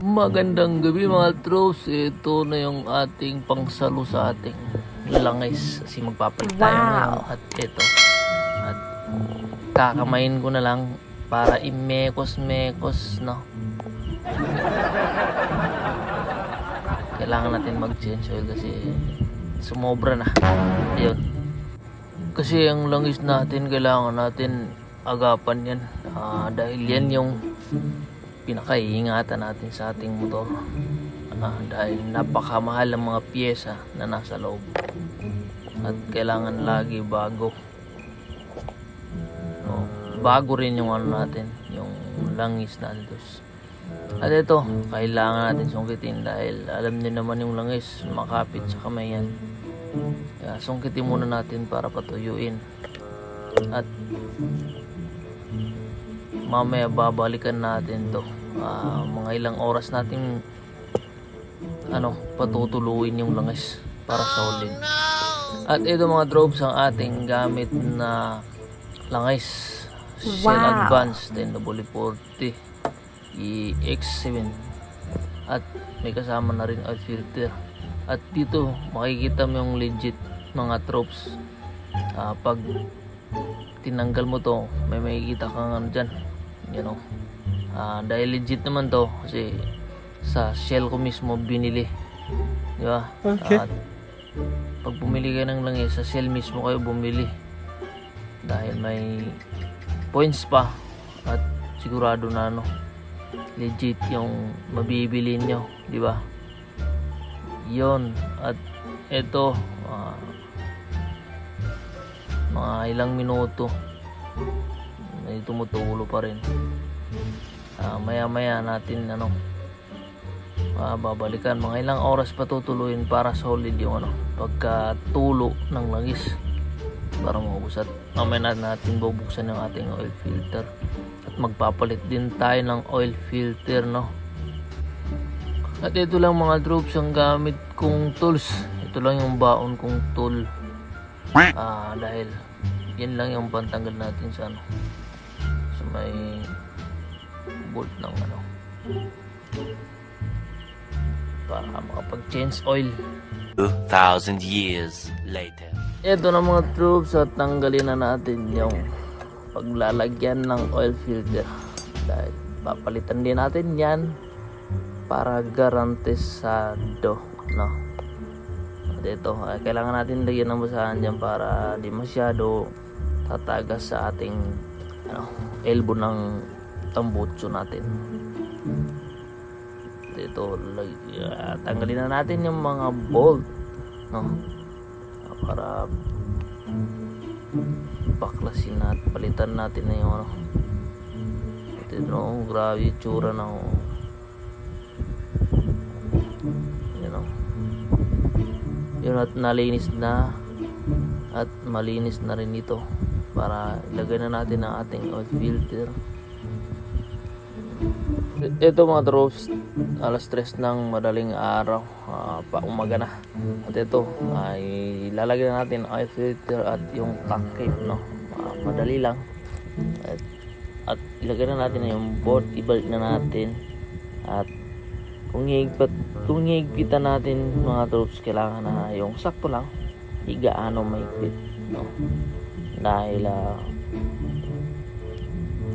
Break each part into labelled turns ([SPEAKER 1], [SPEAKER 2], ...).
[SPEAKER 1] Magandang gabi mga troops. Ito na yung ating pangsalo sa ating langis. Kasi magpapalit tayo ngayon. At ito. At kakamayin ko na lang para imekos-mekos, no? Kailangan natin mag-change oil kasi sumobra na. Ayun. Kasi ang langis natin, kailangan natin agapan yan. Dahil yan yung pinakaiingatan natin sa ating motor, dahil napakamahal ang mga pyesa na nasa loob at kailangan lagi bago. Bago rin yung natin, yung langis natin. At ito, kailangan natin sungkitin dahil alam niyo naman yung langis makapit sa kamay yan. Kaya sungkitin muna natin para patuyuin. At mamaya babalikan natin to. Mga ilang oras natin patutuluin yung langis para solid. At ito mga drops ang ating gamit na langis. Shell Advance 10W40 EX7 at may kasama na rin oil filter. At dito makikita mo yung legit mga drops. Pag tinanggal mo to, may makikita kang dyan, dahil legit naman to kasi sa Shell ko mismo binili, di ba?
[SPEAKER 2] Okay.
[SPEAKER 1] At pag bumili kayo ng langis sa Shell mismo kayo bumili dahil may points pa at sigurado na legit yung mabibili nyo, di ba? Yon. At ito mga ilang minuto may tumutulo pa rin. Maya natin babalikan, mga ilang oras pa tutuluin para solid yung pagkatulo ng langis para maubos. At mamaya natin bubuksan yung ating oil filter at magpapalit din tayo ng oil filter, At ito lang mga troops ang gamit kong tools. Ito lang yung baon kong tool, dahil yan lang yung pantanggal natin sa sa may bolt ng para makapag-change oil.
[SPEAKER 3] 2,000 years later.
[SPEAKER 1] Ito na mga troops, at tanggalin na natin yung paglalagyan ng oil filter dahil papalitan din natin yan para garantisado, At ito, kailangan natin lagyan ng basahan dyan para di masyado tatagas sa ating elbow ng tambutso natin. Dito tanggalin na natin yung mga bolt, para baklasin at palitan natin na yung ito, grabe tsura ng yun. At nalinis na at malinis na rin ito para ilagay na natin ang ating oil filter. Ito mga troops, alas 3 ng madaling araw, umaga na. At ito ay ilalagay na natin ang oil filter at yung tank cape, madali lang. At ilagay na natin yung bolt, ibalik na natin. At kung higpitan natin mga troops, kailangan na yung sakto lang, di gaano mahigpit, dahil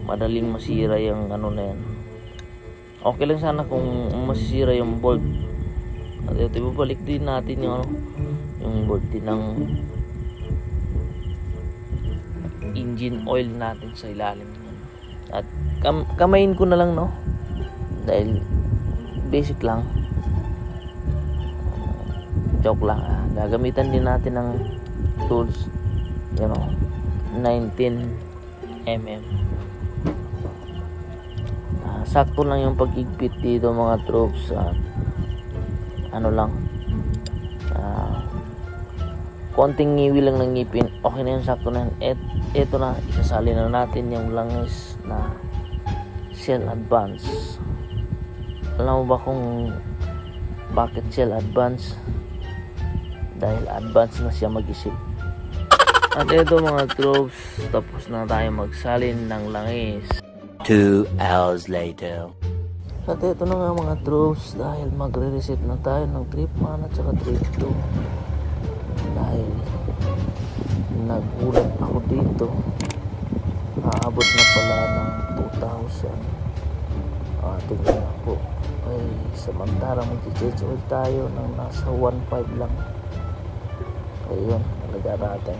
[SPEAKER 1] madaling masira yung na yan. Okay lang sana kung masisira yung bolt. At ito, ibabalik din natin yung bolt din ng engine oil natin sa ilalim. At kamayin ko na lang, dahil basic lang, joke lang. Gagamitan din natin ng tools, 19mm. Sakto lang yung pag-igpit dito mga troops. Konting ngiwi lang ng ngipin, okay na yun, sakto na yun. Eto na, isasali na natin yung langis na Shell Advance. Alam mo ba kung bakit Shell Advance? Dahil advance na siya mag-isip. At ito mga troops, tapos na tayo magsalin ng langis.
[SPEAKER 3] 2 hours later.
[SPEAKER 1] At ito na nga mga troops, dahil magre-reset na tayo ng trip 1 at saka trip 2. Dahil nagulat ako dito, aabot na pala ng 2,000. Tingnan na po, ay samantarang mag-change oil tayo ng nasa 1.5 lang. Ayun, talaga natin.